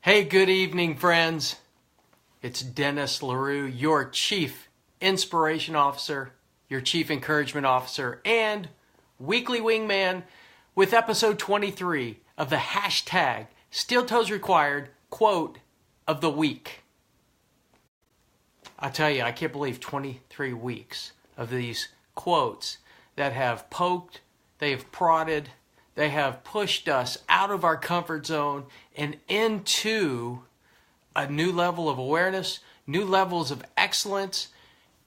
Hey, good evening, friends. It's Dennis LaRue, your Chief Inspiration Officer, your Chief Encouragement Officer, and Weekly Wingman with episode 23 of the hashtag steeltoesrequired quote of the week. I tell you, I can't believe 23 weeks of these quotes that have poked, they have prodded, they have pushed us out of our comfort zone and into a new level of awareness, new levels of excellence,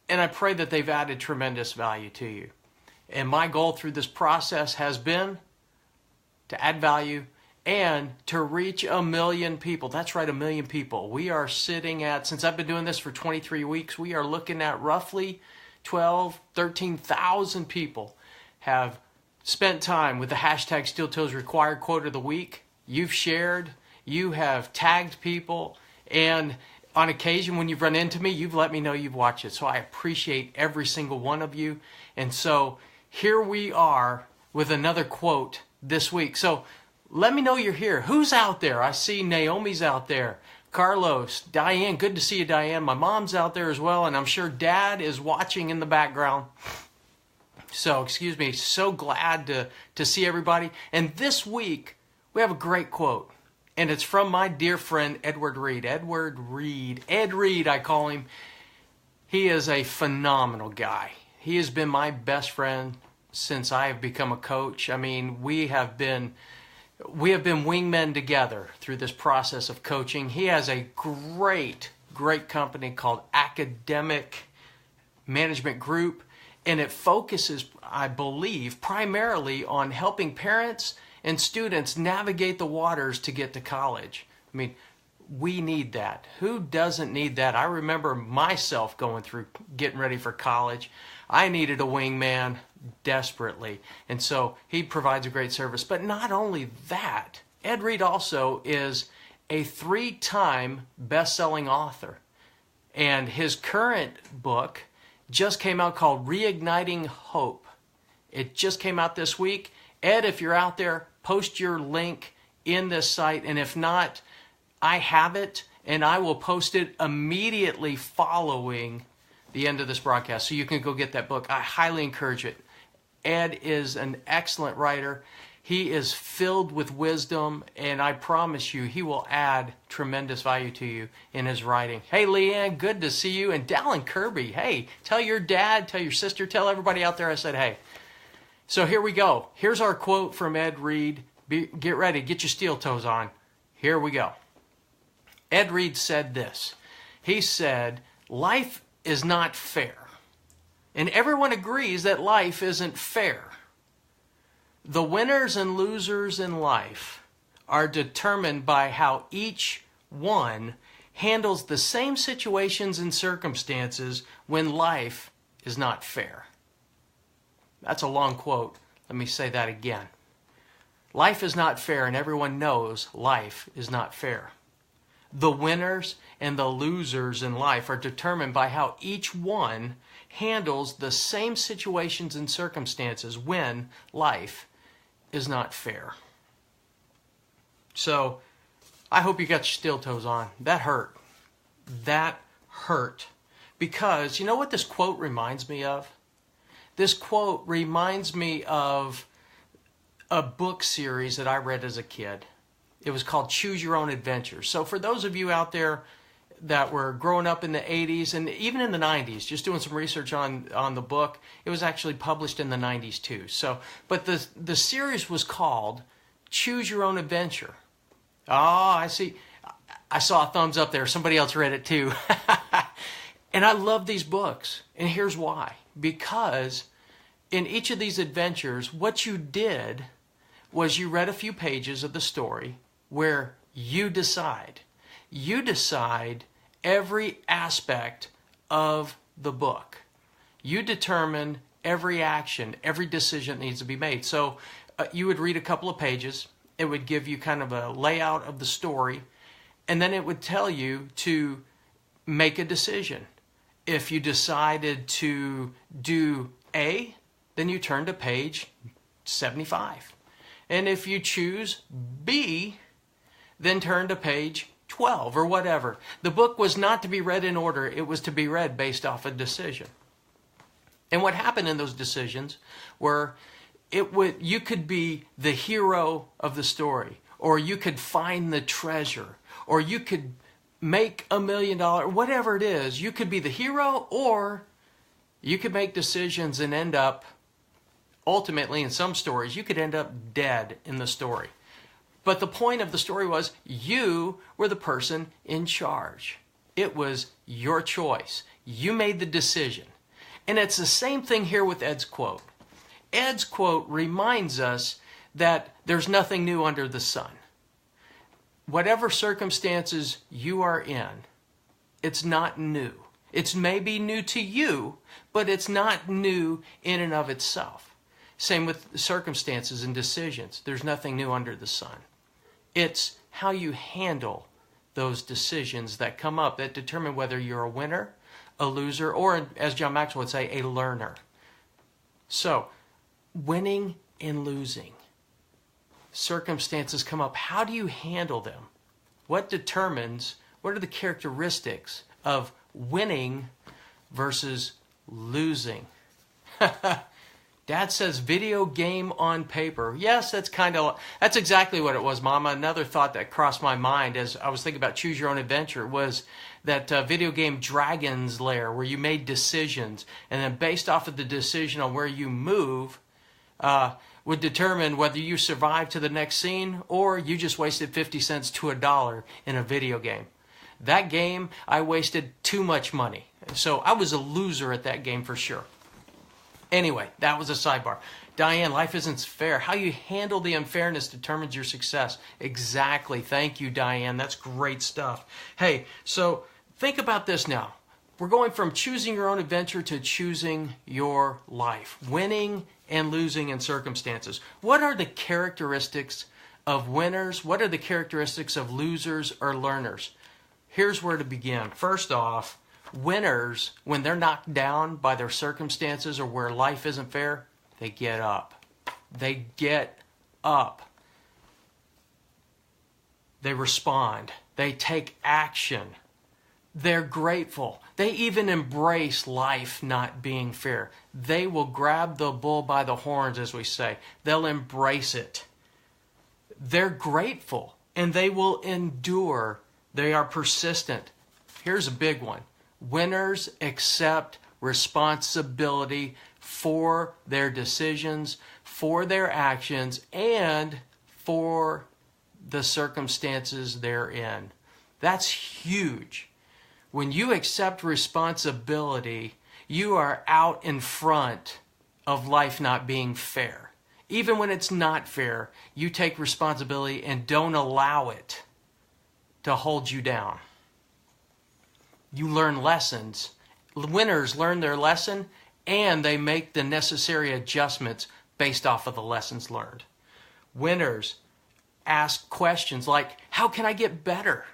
and I pray that they've added tremendous value to you. And my goal through this process has been to add value and to reach 1 million people. That's right, 1 million people. We are sitting at, since I've been doing this for 23 weeks, we are looking at roughly 13,000 people have spent time with the hashtag steeltoesrequired quote of the week. You've shared, you have tagged people, and on occasion when you've run into me, you've let me know you've watched it. So I appreciate every single one of you. And so here we are with another quote this week. So let me know you're here. Who's out there? I see Naomi's out there. Carlos, Diane, good to see you, Diane. My mom's out there as well, and I'm sure Dad is watching in the background. So, excuse me, so glad to see everybody. And this week, we have a great quote. And it's from my dear friend, Edward Reed. Ed Reed, I call him. He is a phenomenal guy. He has been my best friend since I have become a coach. I mean, we have been wingmen together through this process of coaching. He has a great company called Academic Management Group. And it focuses, I believe, primarily on helping parents and students navigate the waters to get to college. I mean, we need that. Who doesn't need that? I remember myself going through getting ready for college. I needed a wingman desperately. And so he provides a great service. But not only that, Ed Reed also is a 3-time best-selling author. And his current book just came out called Reigniting Hope. It just came out this week. Ed, if you're out there, post your link in this site. And if not, I have it, and I will post it immediately following the end of this broadcast. So you can go get that book. I highly encourage it. Ed is an excellent writer. He is filled with wisdom, and I promise you, he will add tremendous value to you in his writing. Hey, Leanne, good to see you. And Dallin Kirby, hey, tell your dad, tell your sister, tell everybody out there I said hey. So here we go. Here's our quote from Ed Reed. Get ready, get your steel toes on. Here we go. Ed Reed said this. He said, life is not fair. And everyone agrees that life isn't fair. The winners and losers in life are determined by how each one handles the same situations and circumstances when life is not fair. That's a long quote. Let me say that again. Life is not fair, and everyone knows life is not fair. The winners and the losers in life are determined by how each one handles the same situations and circumstances when life is not fair. So, I hope you got your steel toes on. That hurt. That hurt. Because, you know what this quote reminds me of? This quote reminds me of a book series that I read as a kid. It was called Choose Your Own Adventure. So for those of you out there that were growing up in the 80s and even in the 90s, just doing some research on the book, it was actually published in the 90s too. So, but the series was called Choose Your Own Adventure. Oh, I see. I saw a thumbs up there. Somebody else read it too. And I love these books. And here's why. Because in each of these adventures, what you did was you read a few pages of the story where you decide. You decide every aspect of the book. You determine every action, every decision that needs to be made. So you would read a couple of pages. It would give you kind of a layout of the story. And then it would tell you to make a decision. If you decided to do A, then you turn to page 75. And if you choose B, then turn to page 12 or whatever. The book was not to be read in order. It was to be read based off a decision. And what happened in those decisions were you could be the hero of the story, or you could find the treasure, or you could make $1 million, whatever it is. You could be the hero, or you could make decisions and end up, ultimately in some stories, you could end up dead in the story. But the point of the story was you were the person in charge. It was your choice. You made the decision. And it's the same thing here with Ed's quote. Ed's quote reminds us that there's nothing new under the sun. Whatever circumstances you are in, it's not new. It's maybe new to you, but it's not new in and of itself. Same with circumstances and decisions. There's nothing new under the sun. It's how you handle those decisions that come up that determine whether you're a winner, a loser, or, as John Maxwell would say, a learner. So, winning and losing. Circumstances come up. How do you handle them? What are the characteristics of winning versus losing? Dad says video game on paper. Yes, that's exactly what it was, Mama. Another thought that crossed my mind as I was thinking about Choose Your Own Adventure was that video game Dragon's Lair, where you made decisions, and then based off of the decision on where you move, would determine whether you survive to the next scene or you just wasted 50 cents to $1 in a video game. That game, I wasted too much money. So I was a loser at that game for sure. Anyway, that was a sidebar. Diane, life isn't fair. How you handle the unfairness determines your success. Exactly. Thank you, Diane. That's great stuff. Hey, so think about this now. We're going from choosing your own adventure to choosing your life. Winning and losing in circumstances. What are the characteristics of winners? What are the characteristics of losers or learners? Here's where to begin. First off, winners, when they're knocked down by their circumstances or where life isn't fair, they get up. They get up. They respond. They take action. They're grateful. They even embrace life not being fair. They will grab the bull by the horns, as we say. They'll embrace it. They're grateful, and they will endure. They are persistent. Here's a big one. Winners accept responsibility for their decisions, for their actions, and for the circumstances they're in. That's huge. When you accept responsibility, you are out in front of life not being fair. Even when it's not fair, you take responsibility and don't allow it to hold you down. You learn lessons. Winners learn their lesson and they make the necessary adjustments based off of the lessons learned. Winners ask questions like, how can I get better?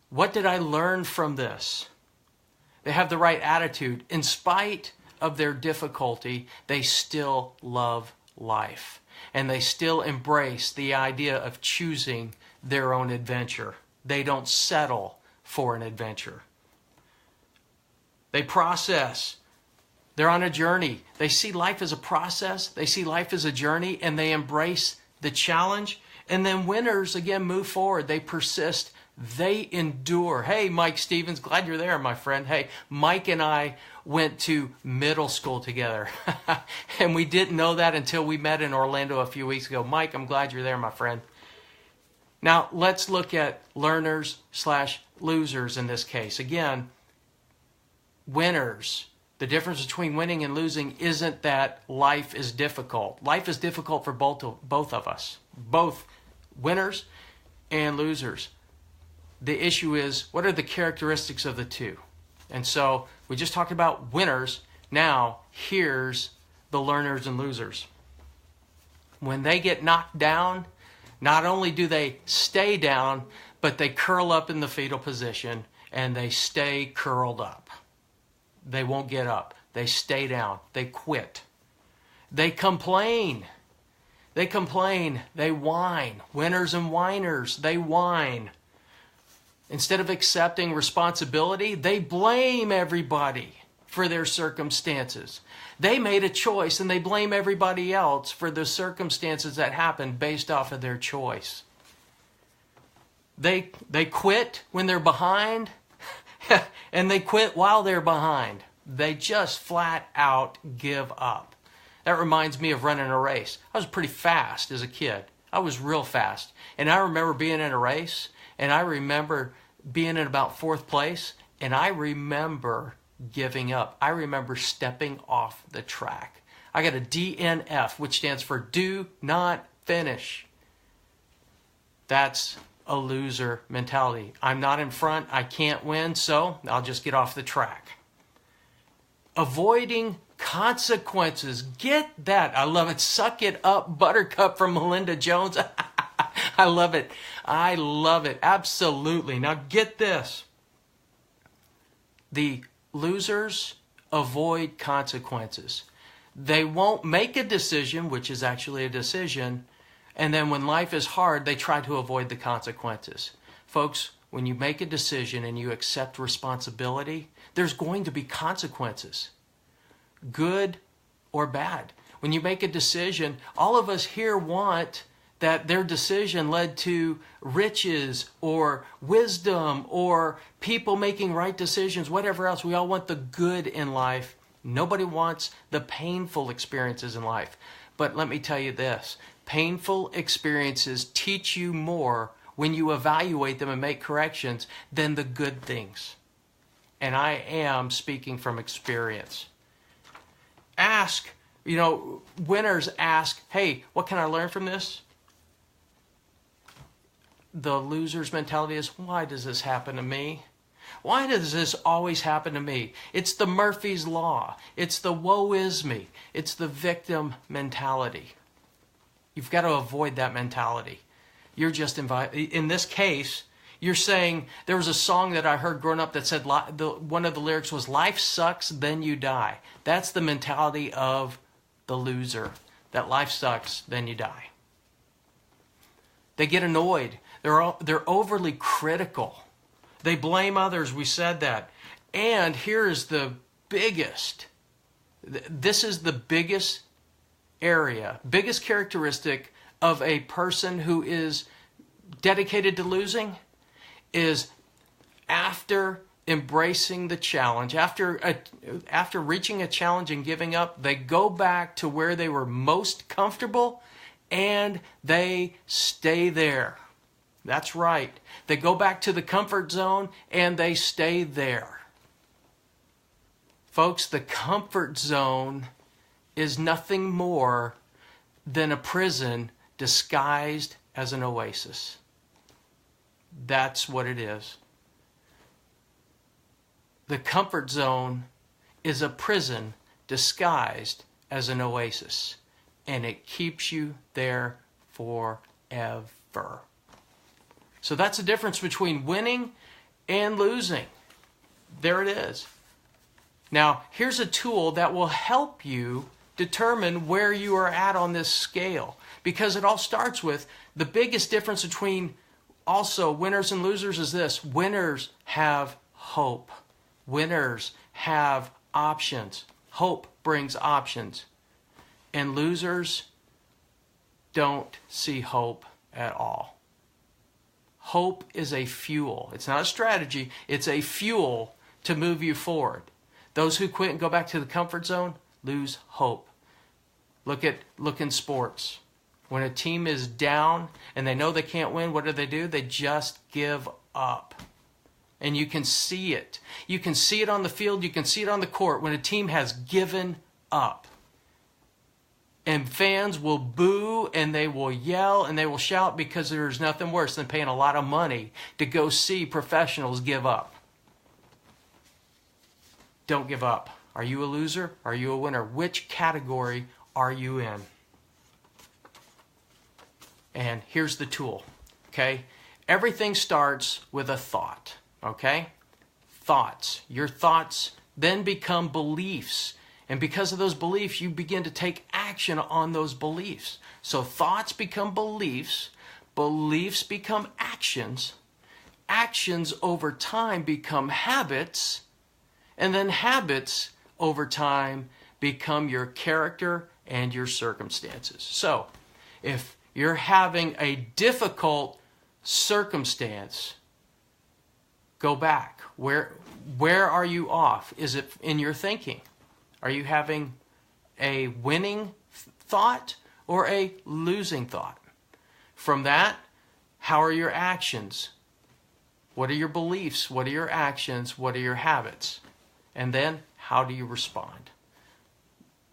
What did I learn from this? They have the right attitude. In spite of their difficulty, they still love life. And they still embrace the idea of choosing their own adventure. They don't settle for an adventure. They process. They're on a journey. They see life as a process. They see life as a journey, and they embrace the challenge. And then winners, again, move forward. They persist. They endure. Hey, Mike Stevens, glad you're there, my friend. Hey, Mike and I went to middle school together. And we didn't know that until we met in Orlando a few weeks ago. Mike, I'm glad you're there, my friend. Now, let's look at learners/losers in this case. Again, winners. The difference between winning and losing isn't that life is difficult. Life is difficult for both of us, both winners and losers. The issue is, what are the characteristics of the two? And so we just talked about winners. Now, here's the learners and losers. When they get knocked down, not only do they stay down, but they curl up in the fetal position and they stay curled up. They won't get up. They stay down. They quit. They complain. They complain. They whine. Winners and whiners, they whine. Instead of accepting responsibility, they blame everybody for their circumstances. They made a choice and they blame everybody else for the circumstances that happened based off of their choice. They quit when they're behind and they quit while they're behind. They just flat out give up. That reminds me of running a race. I was pretty fast as a kid. I was real fast. And I remember being in a race, and I remember being in about 4th place, and I remember giving up. I remember stepping off the track. I got a DNF, which stands for do not finish. That's a loser mentality. I'm not in front, I can't win, so I'll just get off the track. Avoiding consequences. Get that. I love it. Suck it up, Buttercup from Melinda Jones. I love it. I love it. Absolutely. Now get this. The losers avoid consequences. They won't make a decision, which is actually a decision, and then when life is hard, they try to avoid the consequences. Folks, when you make a decision and you accept responsibility, there's going to be consequences, good or bad. When you make a decision, all of us here want that their decision led to riches or wisdom or people making right decisions, whatever else. We all want the good in life. Nobody wants the painful experiences in life. But let me tell you this, painful experiences teach you more when you evaluate them and make corrections than the good things. And I am speaking from experience. Ask, winners ask, hey, what can I learn from this? The loser's mentality is, why does this happen to me? Why does this always happen to me? It's the Murphy's Law. It's the woe is me. It's the victim mentality. You've got to avoid that mentality. You're just in this case, you're saying, there was a song that I heard growing up that said, one of the lyrics was, life sucks, then you die. That's the mentality of the loser, that life sucks, then you die. They get annoyed. They're overly critical. They blame others. We said that. And here is the biggest. This is the biggest area, biggest characteristic of a person who is dedicated to losing is after embracing the challenge, after reaching a challenge and giving up, they go back to where they were most comfortable and they stay there. That's right. They go back to the comfort zone and they stay there. Folks, the comfort zone is nothing more than a prison disguised as an oasis. That's what it is. The comfort zone is a prison disguised as an oasis, and it keeps you there forever. So that's the difference between winning and losing. There it is. Now, here's a tool that will help you determine where you are at on this scale, because it all starts with the biggest difference between also winners and losers is this. Winners have hope. Winners have options. Hope brings options. And losers don't see hope at all. Hope is a fuel. It's not a strategy. It's a fuel to move you forward. Those who quit and go back to the comfort zone lose hope. Look in sports. When a team is down and they know they can't win, what do? They just give up. And you can see it. You can see it on the field. You can see it on the court when a team has given up. And fans will boo and they will yell and they will shout because there's nothing worse than paying a lot of money to go see professionals give up. Don't give up. Are you a loser? Are you a winner? Which category are you in? And here's the tool, okay? Everything starts with a thought, okay? Thoughts. Your thoughts then become beliefs. And because of those beliefs, you begin to take action on those beliefs. So thoughts become beliefs, beliefs become actions, actions over time become habits, and then habits over time become your character and your circumstances. So, if you're having a difficult circumstance, go back. Where are you off? Is it in your thinking? Are you having a winning thought or a losing thought? From that, how are your actions? What are your beliefs? What are your actions? What are your habits? And then, how do you respond?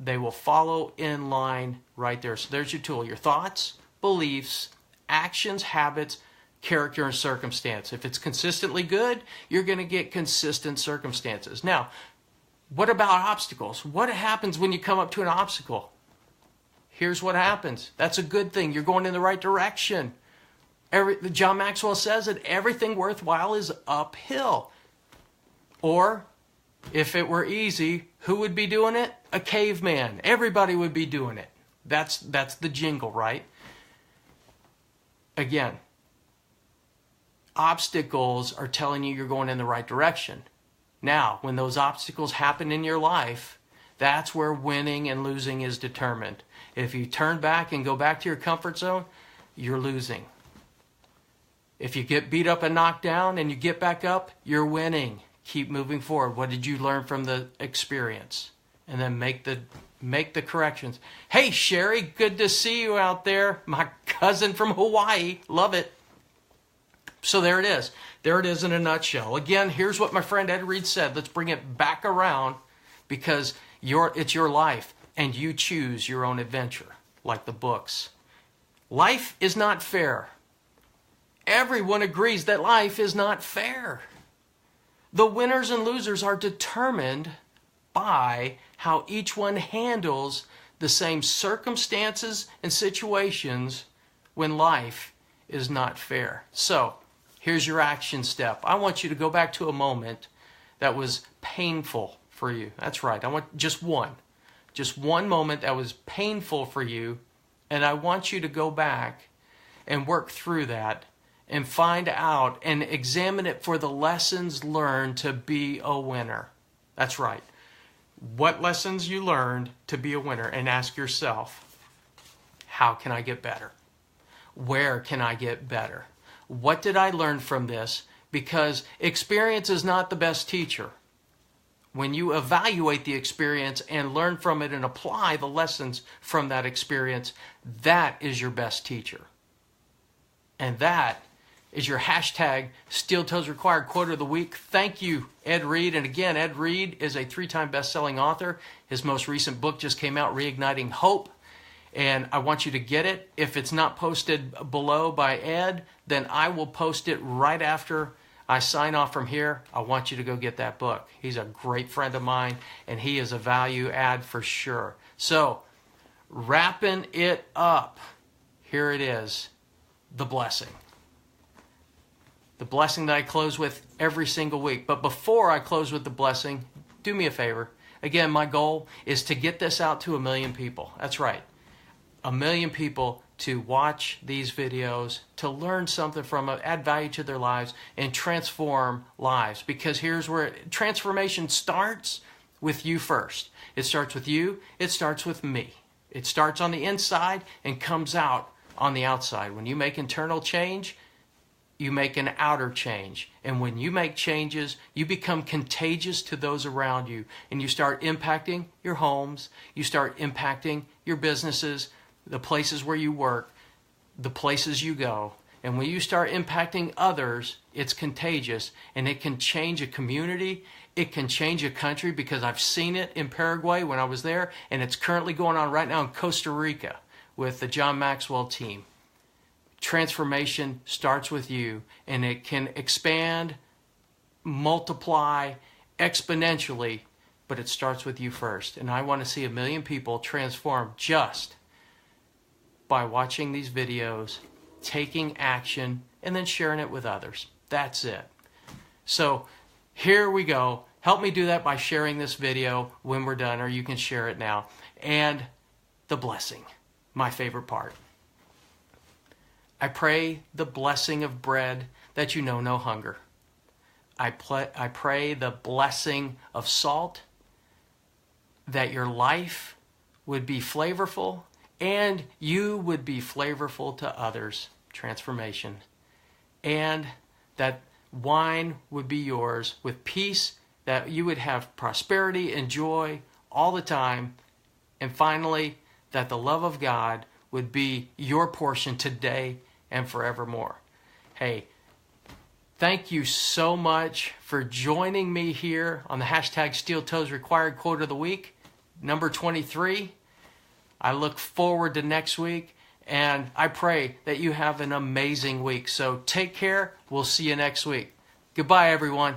They will follow in line right there. So there's your tool. Your thoughts, beliefs, actions, habits, character, and circumstance. If it's consistently good, you're going to get consistent circumstances. Now, what about obstacles? What happens when you come up to an obstacle? Here's what happens. That's a good thing. You're going in the right direction. John Maxwell says that everything worthwhile is uphill. Or, if it were easy, who would be doing it? A caveman. Everybody would be doing it. That's the jingle, right? Again, obstacles are telling you you're going in the right direction. Now, when those obstacles happen in your life, that's where winning and losing is determined. If you turn back and go back to your comfort zone, you're losing. If you get beat up and knocked down and you get back up, you're winning. Keep moving forward. What did you learn from the experience? And then make the corrections. Hey, Sherry, good to see you out there. My cousin from Hawaii. Love it. So there it is. There it is in a nutshell. Again, here's what my friend Ed Reed said. Let's bring it back around because it's your life and you choose your own adventure, like the books. Life is not fair. Everyone agrees that life is not fair. The winners and losers are determined by how each one handles the same circumstances and situations when life is not fair. So, here's your action step. I want you to go back to a moment that was painful for you. That's right. I want just one moment that was painful for you, and I want you to go back and work through that and find out and examine it for the lessons learned to be a winner. That's right. What lessons you learned to be a winner, and ask yourself, how can I get better? Where can I get better? What did I learn from this? Because experience is not the best teacher. When you evaluate the experience and learn from it and apply the lessons from that experience, that is your best teacher. And that is your hashtag steeltoesrequired quote of the week. Thank you, Ed Reed. And again, Ed Reed is a 3-time best-selling author. His most recent book just came out, Reigniting Hope. And I want you to get it. If it's not posted below by Ed, then I will post it right after I sign off from here. I want you to go get that book. He's a great friend of mine, and he is a value add for sure. So, wrapping it up, here it is, the blessing. The blessing that I close with every single week. But before I close with the blessing, do me a favor. Again, my goal is to get this out to 1 million people. That's right. 1 million people to watch these videos, to learn something from it, add value to their lives, and transform lives. Because here's where transformation starts with you first. It starts with you. It starts with me. It starts on the inside and comes out on the outside. When you make internal change, you make an outer change. And when you make changes, you become contagious to those around you. And you start impacting your homes. You start impacting your businesses, the places where you work, the places you go. And when you start impacting others, it's contagious. And it can change a community. It can change a country, because I've seen it in Paraguay when I was there. And it's currently going on right now in Costa Rica with the John Maxwell team. Transformation starts with you, and it can expand, multiply exponentially, but it starts with you first. And I want to see 1 million people transformed just by watching these videos, taking action, and then sharing it with others. That's it. So here we go. Help me do that by sharing this video when we're done, or you can share it now. And the blessing, my favorite part. I pray the blessing of bread, that you know no hunger. I pray the blessing of salt, that your life would be flavorful and you would be flavorful to others, transformation, and that wine would be yours with peace, that you would have prosperity and joy all the time, and finally, that the love of God would be your portion today and forevermore. Hey, thank you so much for joining me here on the hashtag Steel Toes Required Quote of the Week, number 23. I look forward to next week, and I pray that you have an amazing week. So take care. We'll see you next week. Goodbye, everyone.